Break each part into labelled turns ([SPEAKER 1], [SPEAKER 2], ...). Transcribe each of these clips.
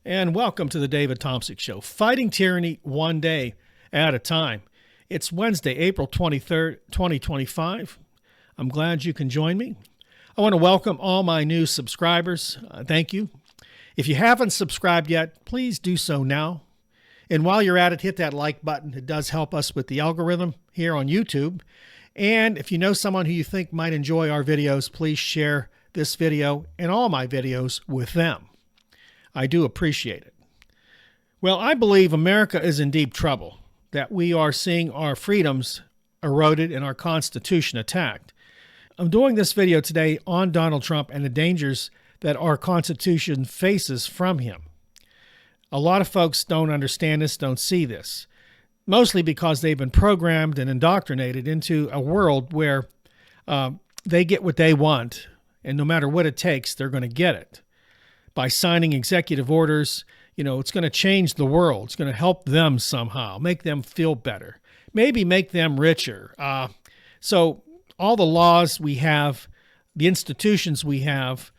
[SPEAKER 1] and welcome to the David Thompson Show, fighting tyranny one day at a time. It's Wednesday, April 23rd, 2025. I'm glad you can join me. I want to welcome all my new subscribers. Thank you. If you haven't subscribed yet, please do so now. And while you're at it, hit that like button. It does help us with the algorithm here on YouTube. And if you know someone who you think might enjoy our videos, please share this video and all my videos with them. I do appreciate it. Well, I believe America is in deep trouble, that we are seeing our freedoms eroded and our Constitution attacked. I'm doing this video today on Donald Trump and the dangers that our Constitution faces from him. A lot of folks don't understand this, don't see this, mostly because they've been programmed and indoctrinated into a world where they get what they want, and no matter what it takes, they're going to get it. By signing executive orders, it's going to change the world. It's going to help them somehow, make them feel better, maybe make them richer. So all the laws we have, the institutions we have,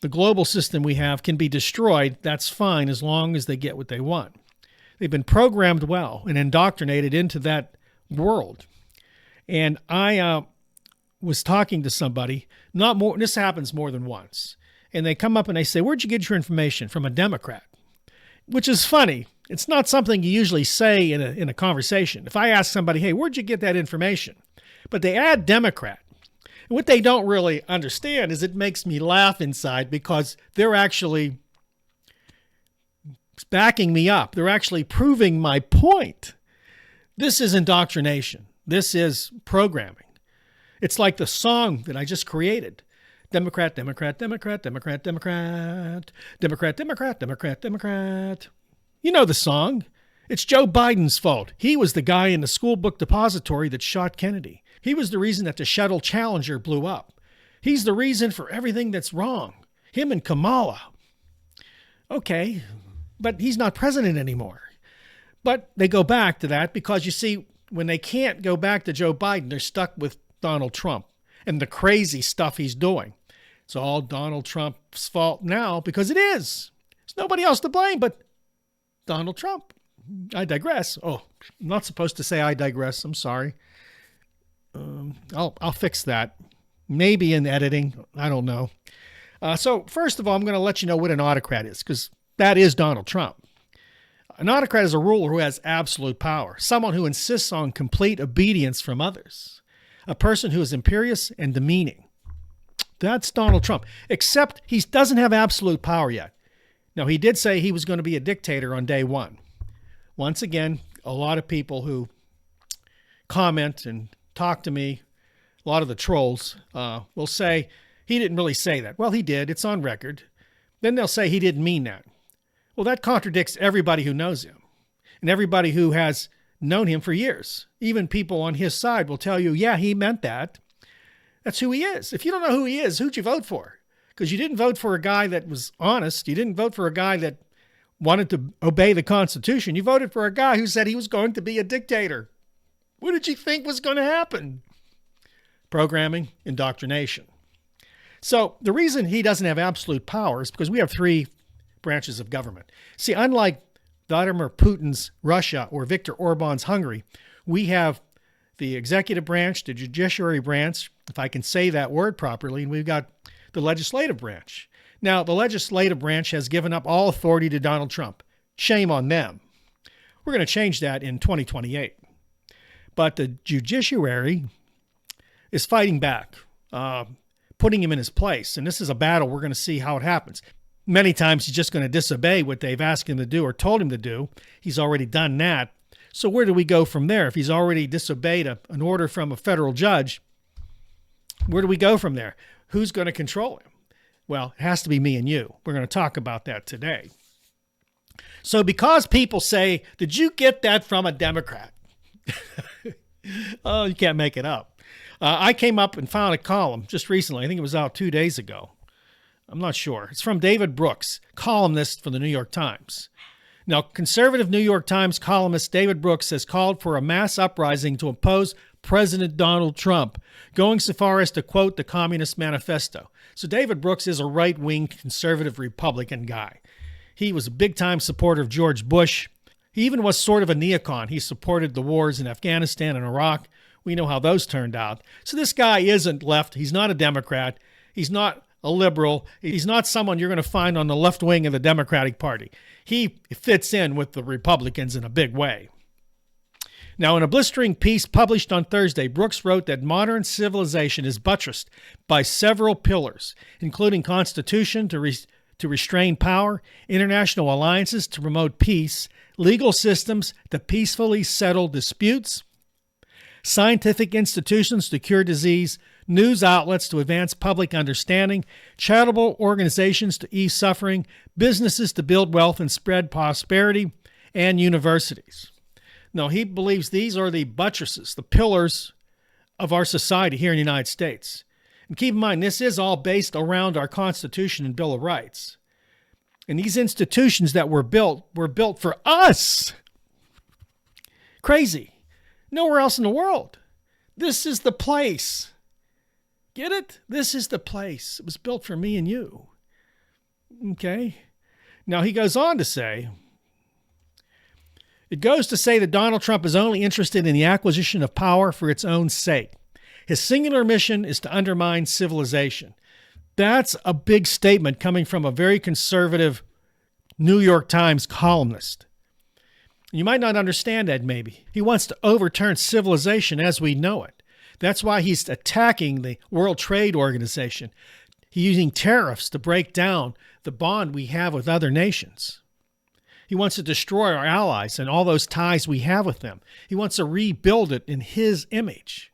[SPEAKER 1] the global system we have can be destroyed. That's fine as long as they get what they want. They've been programmed well and indoctrinated into that world. And I was talking to somebody, this happens more than once. And they come up and they say, "Where'd you get your information?" From a Democrat, which is funny. It's not something you usually say in a conversation. If I ask somebody, "Hey, where'd you get that information?" But they add Democrat. And what they don't really understand is it makes me laugh inside because they're actually backing me up. They're actually proving my point. This is indoctrination. This is programming. It's like the song that I just created. Democrat, Democrat, Democrat, Democrat, Democrat, Democrat, Democrat, Democrat, Democrat. You know the song. It's Joe Biden's fault. He was the guy in the school book depository that shot Kennedy. He was the reason that the shuttle Challenger blew up. He's the reason for everything that's wrong. Him and Kamala. Okay, but he's not president anymore. But they go back to that because, you see, when they can't go back to Joe Biden, they're stuck with Donald Trump and the crazy stuff he's doing. It's all Donald Trump's fault now because it is. There's nobody else to blame but Donald Trump. I digress. Oh, I'm not supposed to say I digress. I'm sorry. I'll fix that. Maybe in editing. I don't know. So first of all, I'm going to let you know what an autocrat is because that is Donald Trump. An autocrat is a ruler who has absolute power, someone who insists on complete obedience from others, a person who is imperious and demeaning. That's Donald Trump, except he doesn't have absolute power yet. Now, he did say he was going to be a dictator on day one. Once again, a lot of people who comment and talk to me, a lot of the trolls will say he didn't really say that. Well, he did. It's on record. Then they'll say he didn't mean that. Well, that contradicts everybody who knows him and everybody who has known him for years. Even people on his side will tell you, yeah, he meant that. That's who he is. If you don't know who he is, who'd you vote for? Because you didn't vote for a guy that was honest. You didn't vote for a guy that wanted to obey the Constitution. You voted for a guy who said he was going to be a dictator. What did you think was going to happen? Programming, indoctrination. So the reason he doesn't have absolute power is because we have three branches of government. See, unlike Vladimir Putin's Russia or Viktor Orban's Hungary, we have the executive branch, the judiciary branch, if I can say that word properly, and we've got the legislative branch. Now, the legislative branch has given up all authority to Donald Trump. Shame on them. We're going to change that in 2028. But the judiciary is fighting back, putting him in his place. And this is a battle. We're going to see how it happens. Many times he's just going to disobey what they've asked him to do or told him to do. He's already done that. So where do we go from there? If he's already disobeyed an order from a federal judge, where do we go from there? Who's going to control him? Well, it has to be me and you. We're going to talk about that today. So because people say, "Did you get that from a Democrat?" Oh, you can't make it up. I came up and found a column just recently. I think it was out 2 days ago. I'm not sure. It's from David Brooks, columnist for the New York Times. Now, conservative New York Times columnist David Brooks has called for a mass uprising to oppose President Donald Trump, going so far as to quote the Communist Manifesto. So David Brooks is a right-wing conservative Republican guy. He was a big-time supporter of George Bush. He even was sort of a neocon. He supported the wars in Afghanistan and Iraq. We know how those turned out. So this guy isn't left. He's not a Democrat. He's not a liberal. He's not someone you're going to find on the left wing of the Democratic Party. He fits in with the Republicans in a big way. Now, in a blistering piece published on Thursday, Brooks wrote that modern civilization is buttressed by several pillars, including constitution to restrain power, international alliances to promote peace, legal systems to peacefully settle disputes, scientific institutions to cure disease, news outlets to advance public understanding, charitable organizations to ease suffering, businesses to build wealth and spread prosperity, and universities. Now, he believes these are the buttresses, the pillars of our society here in the United States. And keep in mind, this is all based around our Constitution and Bill of Rights. And these institutions that were built for us. Crazy. Nowhere else in the world. This is the place. Get it? This is the place. It was built for me and you. Okay? Now, he goes on to say, it goes to say that Donald Trump is only interested in the acquisition of power for its own sake. His singular mission is to undermine civilization. That's a big statement coming from a very conservative New York Times columnist. You might not understand that maybe. He wants to overturn civilization as we know it. That's why he's attacking the World Trade Organization. He's using tariffs to break down the bond we have with other nations. He wants to destroy our allies and all those ties we have with them. He wants to rebuild it in his image.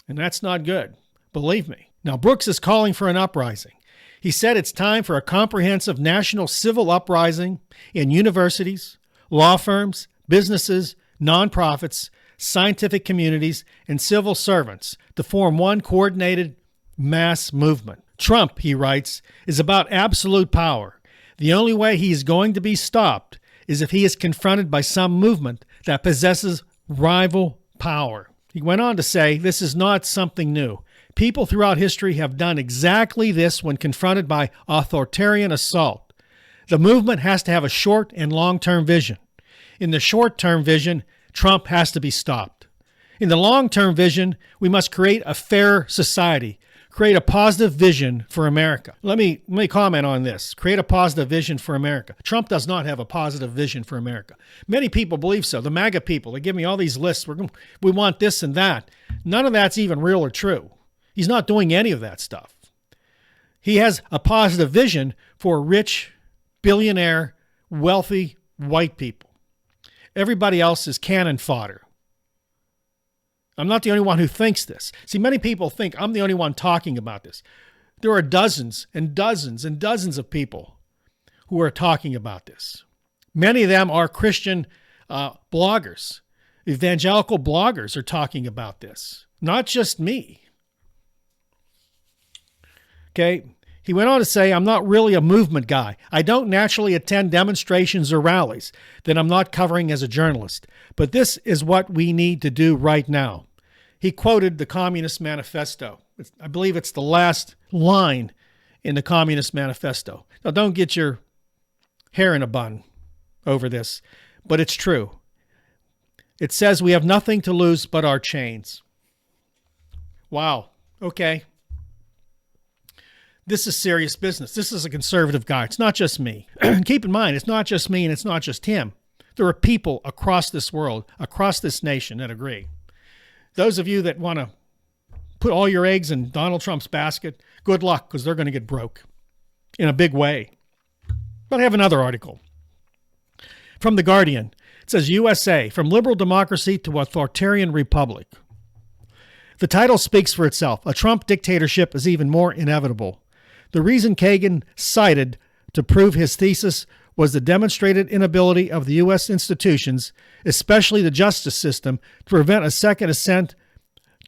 [SPEAKER 1] And that's not good, believe me. Now, Brooks is calling for an uprising. He said it's time for a comprehensive national civil uprising in universities, law firms, businesses, nonprofits, scientific communities, and civil servants to form one coordinated mass movement. Trump, he writes, is about absolute power. The only way he is going to be stopped is if he is confronted by some movement that possesses rival power. He went on to say, this is not something new. People throughout history have done exactly this when confronted by authoritarian assault. The movement has to have a short and long-term vision. In the short-term vision, Trump has to be stopped. In the long-term vision, we must create a fairer society, create a positive vision for America. Let me comment on this. Create a positive vision for America. Trump does not have a positive vision for America. Many people believe so. The MAGA people, they give me all these lists. We want this and that. None of that's even real or true. He's not doing any of that stuff. He has a positive vision for rich, billionaire, wealthy, white people. Everybody else is cannon fodder. I'm not the only one who thinks this. See, many people think I'm the only one talking about this. There are dozens and dozens and dozens of people who are talking about this. Many of them are Christian bloggers. Evangelical bloggers are talking about this. Not just me. Okay. He went on to say, I'm not really a movement guy. I don't naturally attend demonstrations or rallies that I'm not covering as a journalist. But this is what we need to do right now. He quoted the Communist Manifesto. I believe it's the last line in the Communist Manifesto. Now, don't get your hair in a bun over this, but it's true. It says we have nothing to lose but our chains. Wow. Okay. This is serious business. This is a conservative guy. It's not just me. Keep in mind, it's not just me and it's not just him. There are people across this world, across this nation that agree. Those of you that want to put all your eggs in Donald Trump's basket, good luck, because they're going to get broke in a big way. But I have another article from The Guardian. It says, USA, from liberal democracy to authoritarian republic. The title speaks for itself. A Trump dictatorship is even more inevitable. The reason Kagan cited to prove his thesis was the demonstrated inability of the U.S. institutions, especially the justice system, to prevent a second ascent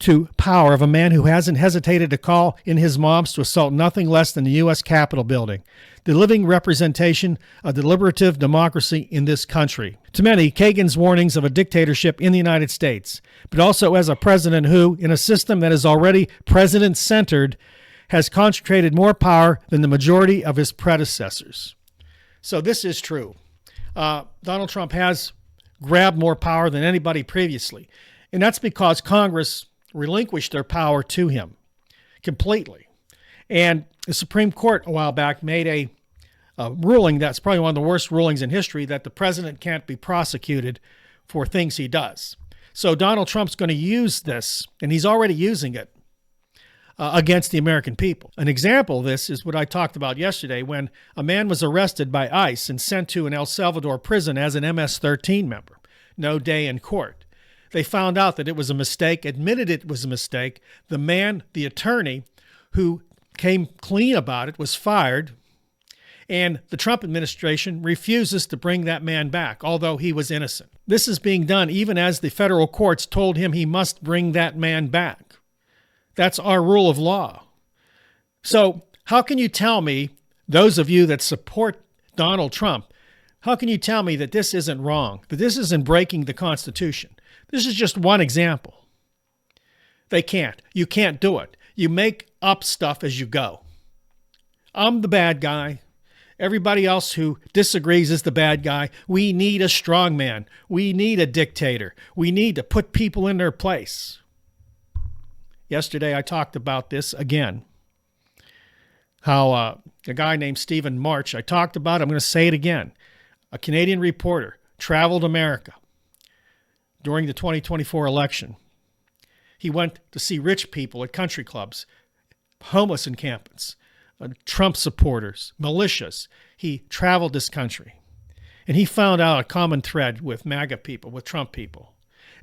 [SPEAKER 1] to power of a man who hasn't hesitated to call in his mobs to assault nothing less than the U.S. Capitol building, the living representation of deliberative democracy in this country. To many, Kagan's warnings of a dictatorship in the United States, but also as a president who, in a system that is already president-centered, has concentrated more power than the majority of his predecessors. So this is true. Donald Trump has grabbed more power than anybody previously. And that's because Congress relinquished their power to him completely. And the Supreme Court a while back made a ruling that's probably one of the worst rulings in history, that the president can't be prosecuted for things he does. So Donald Trump's going to use this, and he's already using it, against the American people. An example of this is what I talked about yesterday, when a man was arrested by ICE and sent to an El Salvador prison as an MS-13 member. No day in court. They found out that it was a mistake, admitted it was a mistake. The man, the attorney who came clean about it, was fired, and the Trump administration refuses to bring that man back, although he was innocent. This is being done even as the federal courts told him he must bring that man back. That's our rule of law. So how can you tell me, those of you that support Donald Trump, how can you tell me that this isn't wrong, that this isn't breaking the Constitution? This is just one example. They can't. You can't do it. You make up stuff as you go. I'm the bad guy. Everybody else who disagrees is the bad guy. We need a strong man. We need a dictator. We need to put people in their place. Yesterday, I talked about this again, how a guy named Stephen March, I talked about, I'm going to say it again, a Canadian reporter traveled America during the 2024 election. He went to see rich people at country clubs, homeless encampments, Trump supporters, militias. He traveled this country, and he found out a common thread with MAGA people, with Trump people,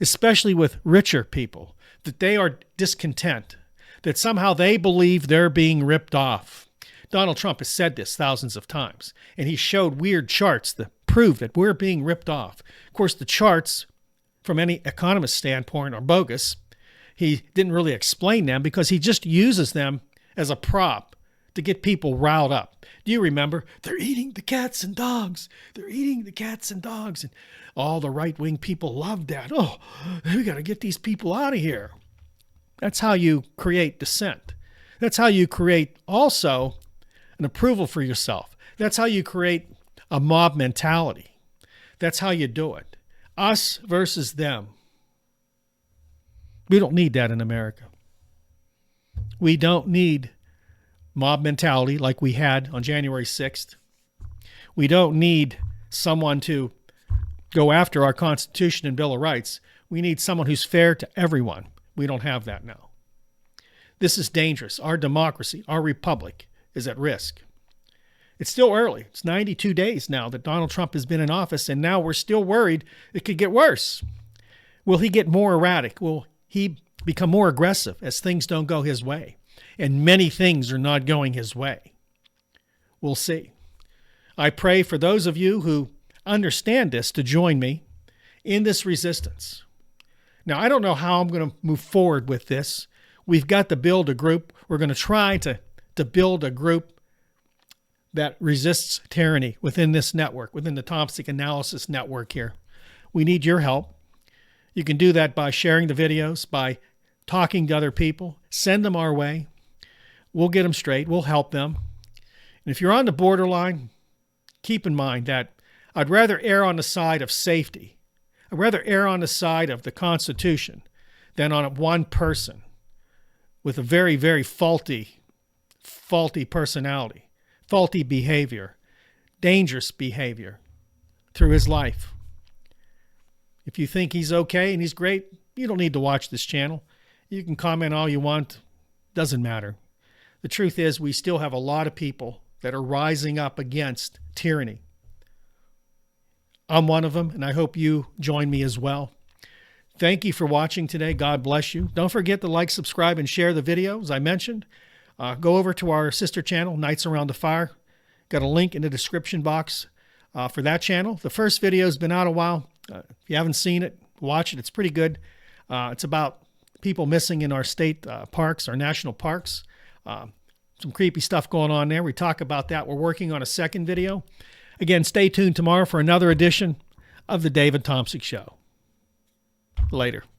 [SPEAKER 1] especially with richer people, that they are discontent, that somehow they believe they're being ripped off. Donald Trump has said this thousands of times, and he showed weird charts that prove that we're being ripped off. Of course, the charts, from any economist standpoint, are bogus. He didn't really explain them because he just uses them as a prop to get people riled up. Do you remember? They're eating the cats and dogs. They're eating the cats and dogs. And all the right-wing people loved that. Oh, we got to get these people out of here. That's how you create dissent. That's how you create also an approval for yourself. That's how you create a mob mentality. That's how you do it. Us versus them. We don't need that in America. We don't need mob mentality like we had on January 6th. We don't need someone to go after our Constitution and Bill of Rights. We need someone who's fair to everyone. We don't have that now. This is dangerous. Our democracy, our republic, is at risk. It's still early. It's 92 days now that Donald Trump has been in office, and now we're still worried it could get worse. Will he get more erratic? Will he become more aggressive as things don't go his way? And many things are not going his way. We'll see. I pray for those of you who understand this to join me in this resistance. Now, I don't know how I'm going to move forward with this. We've got to build a group. We're going to try to build a group that resists tyranny within this network, within the Tomsic Analysis Network here. We need your help. You can do that by sharing the videos, by talking to other people. Send them our way. We'll get them straight. We'll help them. And if you're on the borderline, keep in mind that I'd rather err on the side of safety. I'd rather err on the side of the Constitution than on one person with a very, very faulty personality, faulty behavior, dangerous behavior through his life. If you think he's okay and he's great, you don't need to watch this channel. You can comment all you want. Doesn't matter. The truth is, we still have a lot of people that are rising up against tyranny. I'm one of them, and I hope you join me as well. Thank you for watching today. God bless you. Don't forget to like, subscribe, and share the video, as I mentioned. Go over to our sister channel, Nights Around the Fire. Got a link in the description box for that channel. The first video has been out a while. If you haven't seen it, watch it. It's pretty good. It's about people missing in our state parks, our national parks. Some creepy stuff going on there. We talk about that. We're working on a second video. Again, stay tuned tomorrow for another edition of The David Tomsic Show. Later.